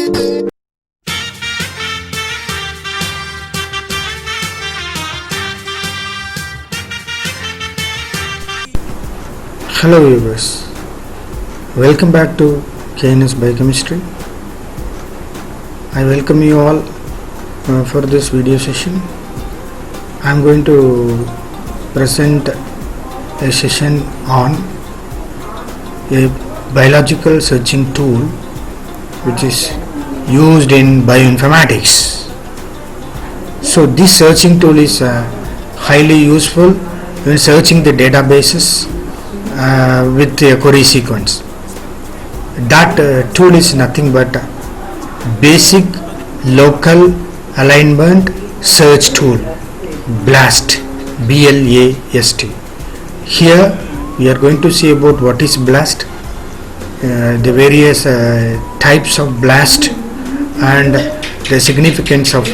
Hello viewers, welcome back to KNS Biochemistry. I welcome you all for this video session. I am going to present a session on a biological searching tool which is used in bioinformatics. So this searching tool is highly useful when searching the databases with a query sequence. That tool is nothing but basic local alignment search tool, BLAST, B-L-A-S-T. Here we are going to see about what is BLAST, the various types of BLAST and the significance of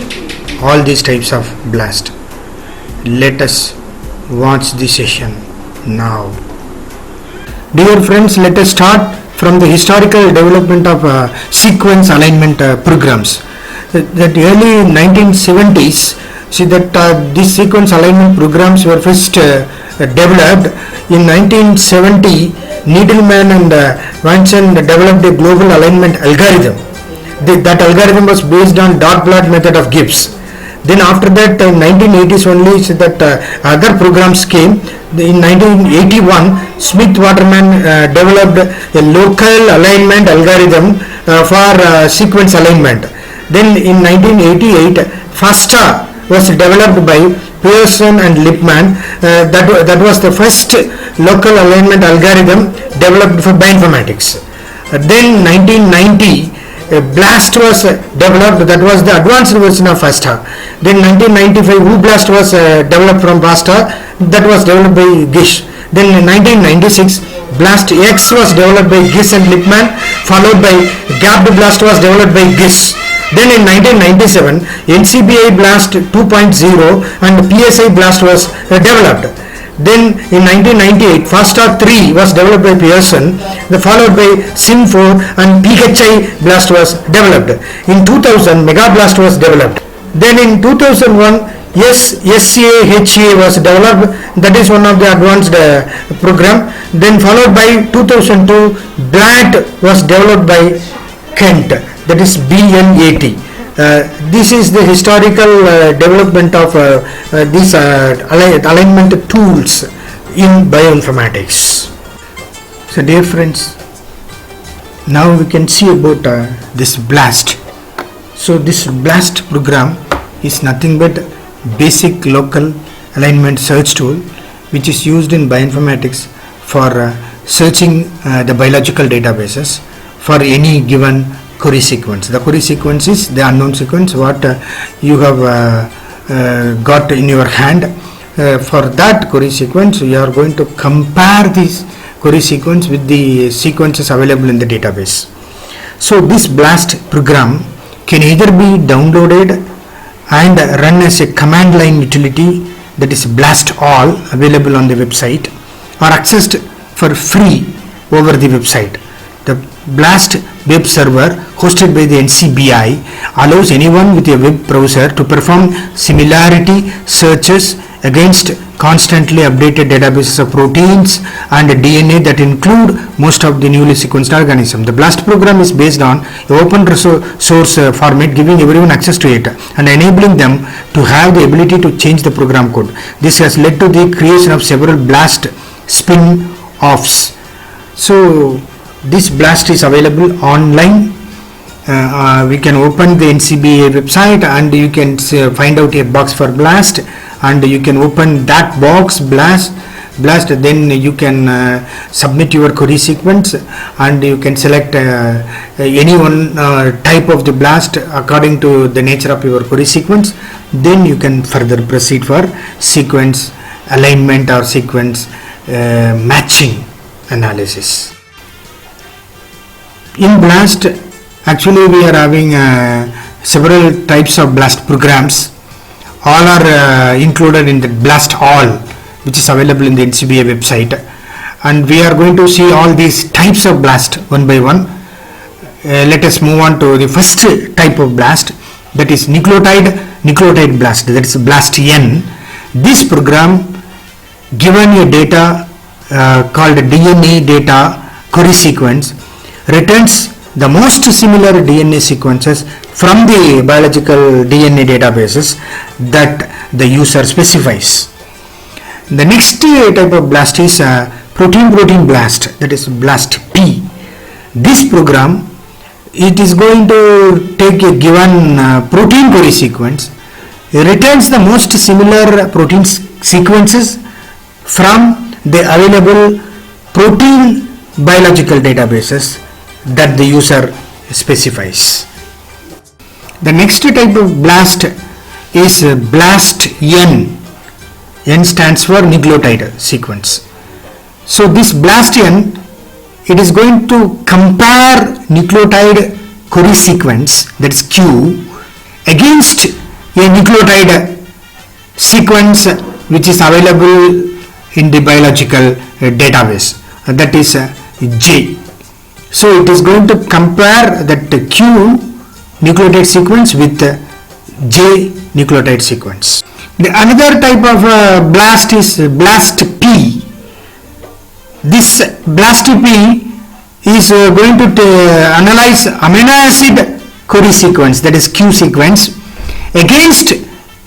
all these types of BLAST. Let us watch the session now. Dear friends, let us start from the historical development of sequence alignment programs. That early 1970s, see that these sequence alignment programs were first developed. In 1970, Needleman and Vanson developed a global alignment algorithm. That algorithm was based on dot plot method of Gibbs. Then after that, in 1980s only, so that other programs came. In 1981, Smith-Waterman developed a local alignment algorithm for sequence alignment. Then in 1988, FASTA was developed by Pearson and Lippmann. That was the first local alignment algorithm developed for bioinformatics. Then 1990, BLAST was developed. That was the advanced version of FASTA. Then 1995, humbly was developed from FASTA. That was developed by Gish. Then in 1996, BLAST-X was developed by Gish and Lippmann, followed by gapped BLAST was developed by Gish. Then in 1997, NCBI BLAST 2.0 and PSI BLAST was developed. Then in 1998, FASTA 3 was developed by Pearson, followed by SIM4 and PHI BLAST was developed. In 2000, Mega BLAST was developed. Then in 2001, SCAHA was developed. That is one of the advanced program. Then followed by 2002, BLAT was developed by Kent. That is BLAT. This is the historical development of these alignment tools in bioinformatics. So dear friends, now we can see about this BLAST. So this BLAST program is nothing but basic local alignment search tool which is used in bioinformatics for searching the biological databases for any given query sequence. The query sequence is the unknown sequence what you have got in your hand. For that query sequence, you are going to compare this query sequence with the sequences available in the database. So this BLAST program can either be downloaded and run as a command line utility, that is BLAST all, available on the website, or accessed for free over the website. The BLAST web server hosted by the NCBI allows anyone with a web browser to perform similarity searches against constantly updated databases of proteins and DNA that include most of the newly sequenced organisms. The BLAST program is based on an open source format, giving everyone access to it and enabling them to have the ability to change the program code. This has led to the creation of several BLAST spin-offs. So this BLAST is available online. We can open the NCBI website and you can find out a box for BLAST, and you can open that box BLAST, then you can submit your query sequence and you can select any one type of the BLAST according to the nature of your query sequence. Then you can further proceed for sequence alignment or sequence matching analysis. In BLAST, actually we are having several types of BLAST programs. All are included in the BLAST all, which is available in the NCBI website, and we are going to see all these types of BLAST one by one. let us move on to the first type of blast, that is nucleotide blast, that is BLAST-N. This program, given a data called DNA data query sequence, returns the most similar DNA sequences from the biological DNA databases that the user specifies. The next type of blast is protein blast, that is BLAST-P. This program, it is going to take a given protein query sequence, it returns the most similar protein sequences from the available protein biological databases that the user specifies. The next type of blast is BLAST-N. N stands for nucleotide sequence. So this BLAST-N, it is going to compare nucleotide query sequence, that is Q, against a nucleotide sequence which is available in the biological database, that is J. So it is going to compare that Q nucleotide sequence with J nucleotide sequence. The another type of blast is BLAST-P. This BLAST-P is going to analyze amino acid query sequence, that is Q sequence, against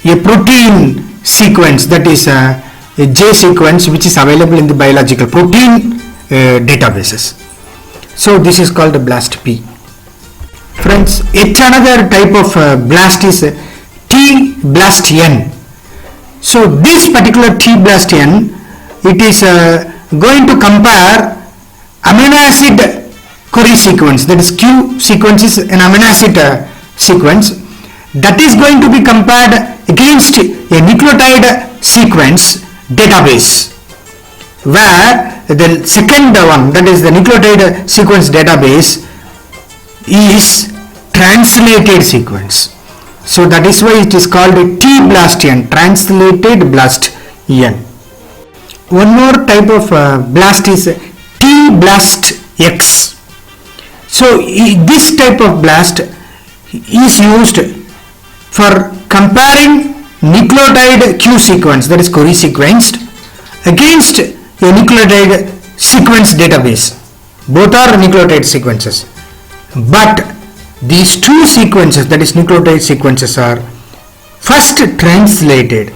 a protein sequence, that is a J sequence, which is available in the biological protein databases. So this is called a BLAST-P. Friends, yet another type of blast is T-BLAST-N. So this particular T-BLAST-N, it is going to compare amino acid query sequence, that is Q sequence is an amino acid sequence, that is going to be compared against a nucleotide sequence database, where the second one, that is the nucleotide sequence database, is translated sequence. So that is why it is called a T-BLAST-N, translated BLAST-N. One more type of blast is T-BLAST-X. So this type of blast is used for comparing nucleotide Q sequence, that is query sequenced, against a nucleotide sequence database. Both are nucleotide sequences, but these two sequences, that is nucleotide sequences, are first translated,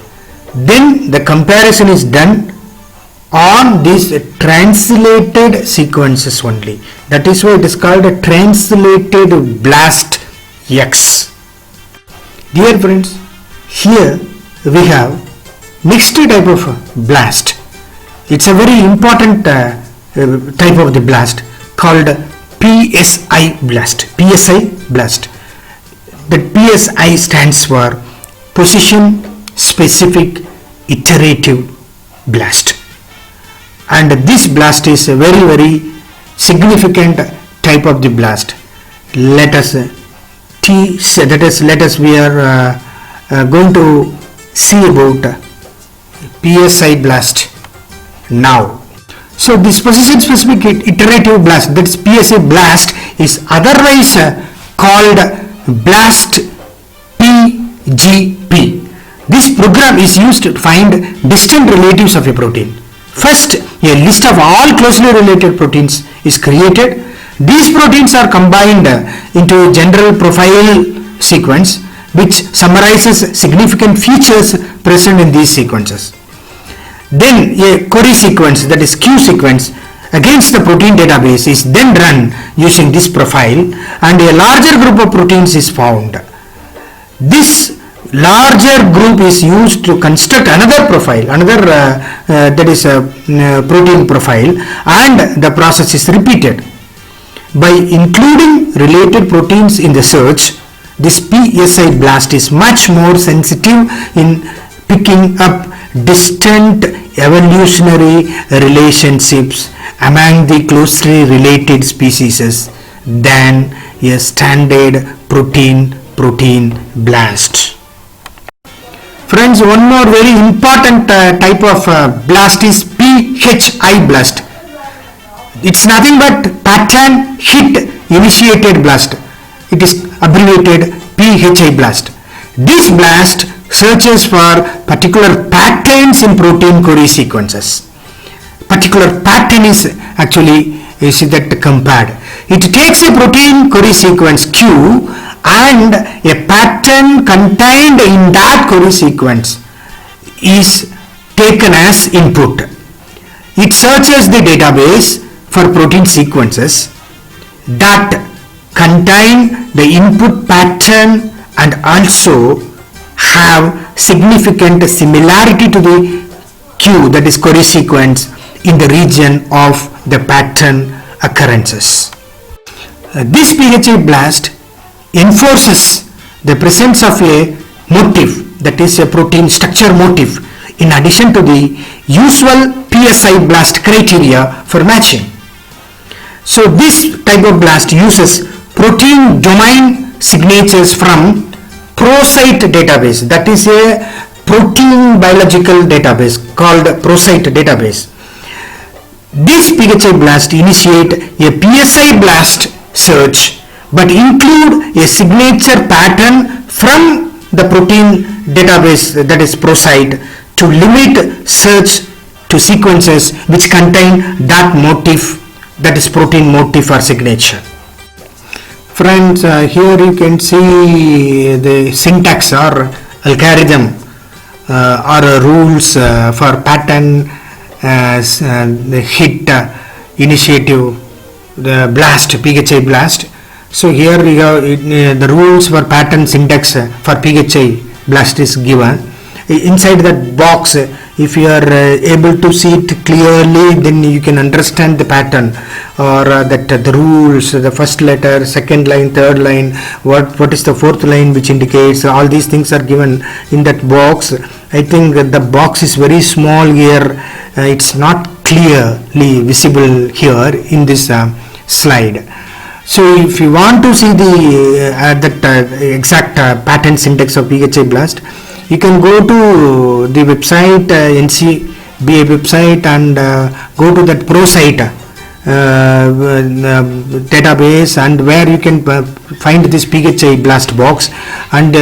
then the comparison is done on these translated sequences only. That is why it is called a translated BLAST-X. Dear friends, here we have next type of blast. It's a very important type of the blast called PSI blast. PSI blast. The PSI stands for position specific iterative blast, and this blast is a very significant type of the blast. Let us we are going to see about PSI blast now. So this position specific iterative blast, that is PSI blast, is otherwise called BLAST-PGP. This program is used to find distant relatives of a protein. First, a list of all closely related proteins is created. These proteins are combined into a general profile sequence which summarizes significant features present in these sequences. Then a query sequence, that is Q sequence, against the protein database is then run using this profile, and a larger group of proteins is found. This larger group is used to construct another profile, that is a protein profile, and the process is repeated. By including related proteins in the search, this PSI blast is much more sensitive in picking up distant evolutionary relationships among the closely related species than a standard protein blast. Friends, one more very important type of blast is PHI blast. It's nothing but pattern hit initiated blast. It is abbreviated PHI blast. This blast searches for particular patterns in protein coding sequences. Particular pattern is actually that compared. It takes a protein coding sequence Q and a pattern contained in that coding sequence is taken as input. It searches the database for protein sequences that contain the input pattern and also have significant similarity to the Q, that is coding sequence, in the region of the pattern occurrences. This PHI blast enforces the presence of a motif, that is a protein structure motif, in addition to the usual PSI blast criteria for matching. So this type of blast uses protein domain signatures from ProCyte database, that is a protein biological database called ProCyte database. This PHI blast initiate a PSI blast search but include a signature pattern from the protein database, that is ProCyte, to limit search to sequences which contain that motif, that is protein motif or signature. Friends, here you can see the syntax or algorithm or rules for pattern the hit initiative, the blast, PHI blast. So here we have the rules for pattern syntax for PHI blast is given. Inside that box, if you are able to see it clearly, then you can understand the pattern or that the rules, the first letter, second line, third line, what is the fourth line which indicates, all these things are given in that box. I think the box is very small here, it's not clearly visible here in this slide. So if you want to see the exact pattern syntax of PHI blast, you can go to the website, NCBI website, and go to that ProCyte database, and where you can find this PHI blast box, and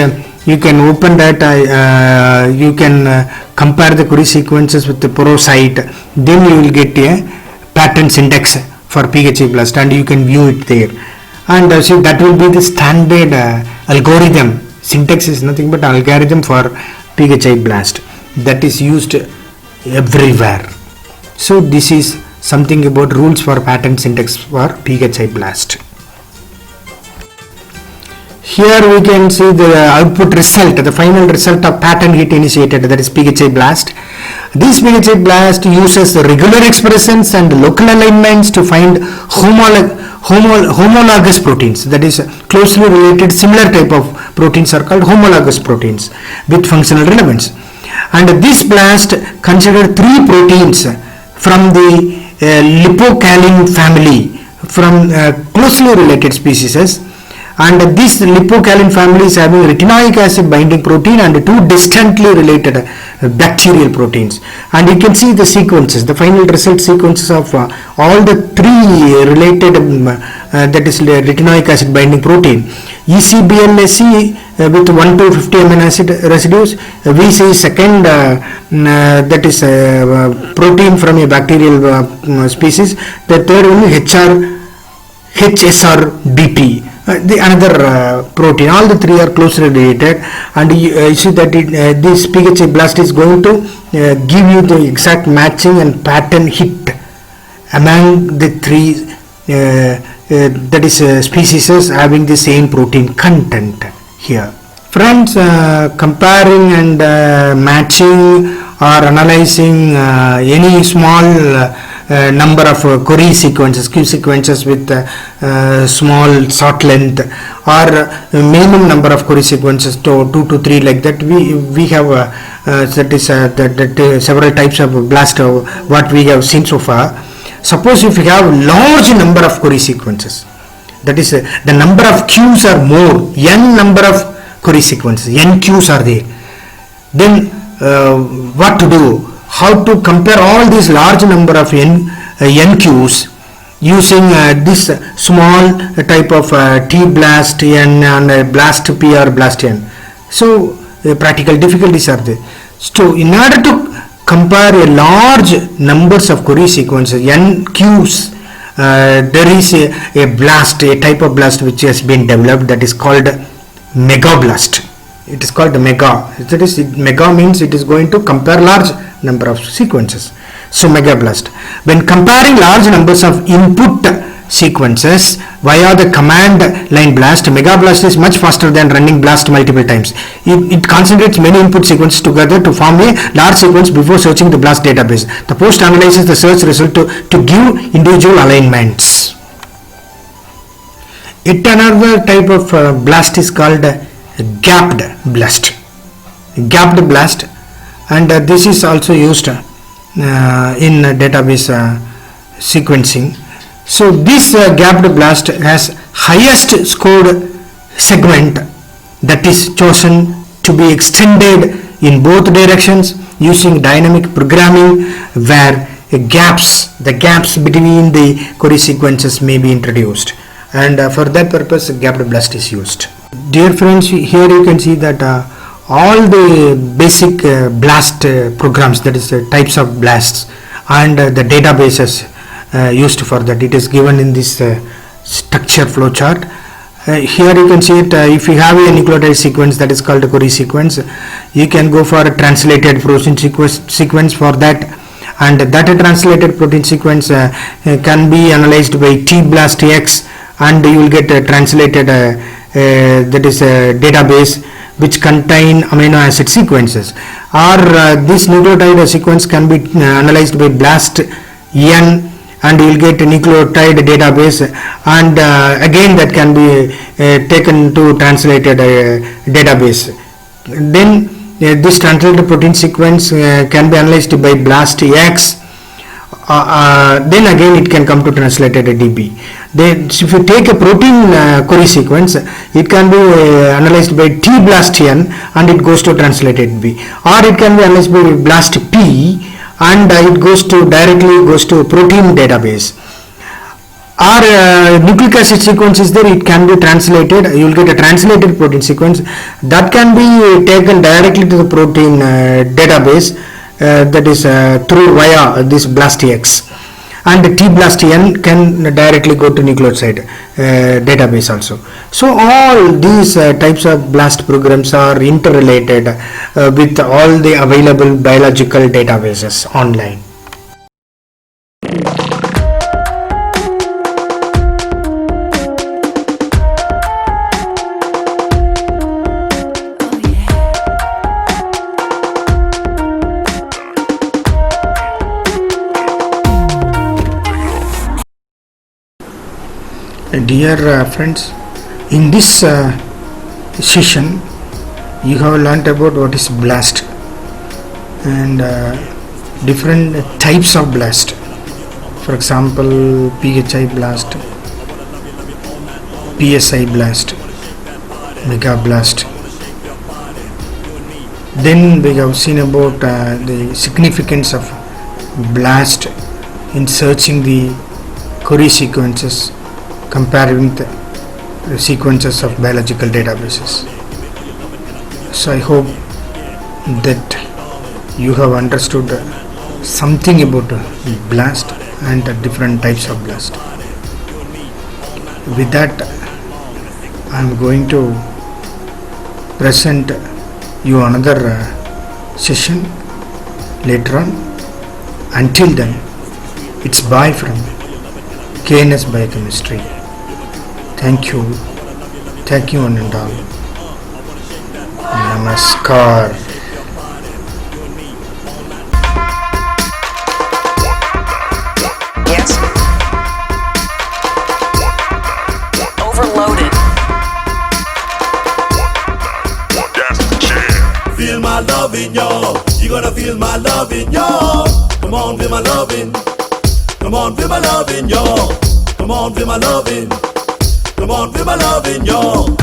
you can open that, you can compare the query sequences with the ProCyte, then you will get a pattern syntax for PHI blast and you can view it there. And so that will be the standard algorithm. Syntax is nothing but algorithm for PHI blast that is used everywhere. So this is something about rules for pattern syntax for PHI blast. Here we can see the output result, the final result of pattern hit initiated, that is PHI blast. This PHI blast uses regular expressions and local alignments to find homologous proteins, that is closely related similar type of proteins are called homologous proteins with functional relevance. And this blast considered 3 proteins from the lipocalin family from closely related species, and this lipocalin family is having retinoic acid binding protein and 2 distantly related bacterial proteins. And you can see the sequences, the final result sequences of all the 3 related that is retinoic acid binding protein. ECBLSC with 1 to 50 amino acid residues, VC second that is protein from a bacterial species, the third one HSRBP. The another protein, all the 3 are closely related, and you see that this PHI blast is going to give you the exact matching and pattern hit among the 3 that is species having the same protein content here. Friends, comparing and matching or analyzing any small number of query sequences, Q sequences with small short length, or minimum number of query sequences to 2 to 3, like that we have that is several types of blast what we have seen so far. Suppose if you have large number of query sequences, that is the number of Qs are more, n number of query sequences, n Qs are there, then what to do? How to compare all these large number of n Qs? using this small type of T-BLAST-N and BLAST-P or BLAST-N. So practical difficulties are there. So in order to compare a large numbers of query sequences, NQs, there is a BLAST, a type of BLAST which has been developed, that is called mega BLAST. It is called mega. That is, mega means it is going to compare large number of sequences. So mega BLAST. When comparing large numbers of input sequences via the command line BLAST, mega BLAST is much faster than running BLAST multiple times. It concentrates many input sequences together to form a large sequence before searching the BLAST database. The post analyzes the search result to give individual alignments. Yet another type of BLAST is called gapped BLAST. Gapped BLAST, and this is also used in database sequencing. So this gapped BLAST has highest scored segment that is chosen to be extended in both directions using dynamic programming, where the gaps between the query sequences may be introduced, and for that purpose gapped BLAST is used. Dear friends, here you can see that all the basic BLAST programs, that is types of BLASTs, and the databases used for that, it is given in this structure flow chart. Here you can see it. If you have a nucleotide sequence that is called a query sequence, you can go for a translated protein sequence for that, and that translated protein sequence can be analyzed by T-BLAST-X, and you will get a translated that is a database which contain amino acid sequences, or this nucleotide sequence can be analyzed by BLAST-N, and you will get a nucleotide database, and again that can be taken to translated database. Then this translated protein sequence can be analyzed by BLAST-X, then again it can come to translated DB. Then if you take a protein query sequence, it can be analyzed by T-BLAST-N and it goes to translated B, or it can be analyzed by BLAST-P and it directly goes to protein database. Or nucleic acid sequence is there, it can be translated, you will get a translated protein sequence that can be taken directly to the protein database, that is through via this BLAST-X, and T-BLAST-N can directly go to nucleoside database also. So all these types of BLAST programs are interrelated with all the available biological databases online. Dear friends, in this session you have learnt about what is BLAST and different types of BLAST. For example, PHI BLAST, PSI BLAST, Mega BLAST. Then we have seen about the significance of BLAST in searching the query sequences, comparing the sequences of biological databases. So I hope that you have understood something about BLAST and the different types of BLAST. With that, I am going to present you another session later on. Until then, it's bye from KNS Biochemistry. Thank you one and all. Namaskar. Yes. Overloaded. Feel my loving, y'all. You're gonna feel my loving, y'all. Come on, feel my loving. Come on, feel my loving, y'all. Come on, feel my loving. Come on, feel my loving, y'all.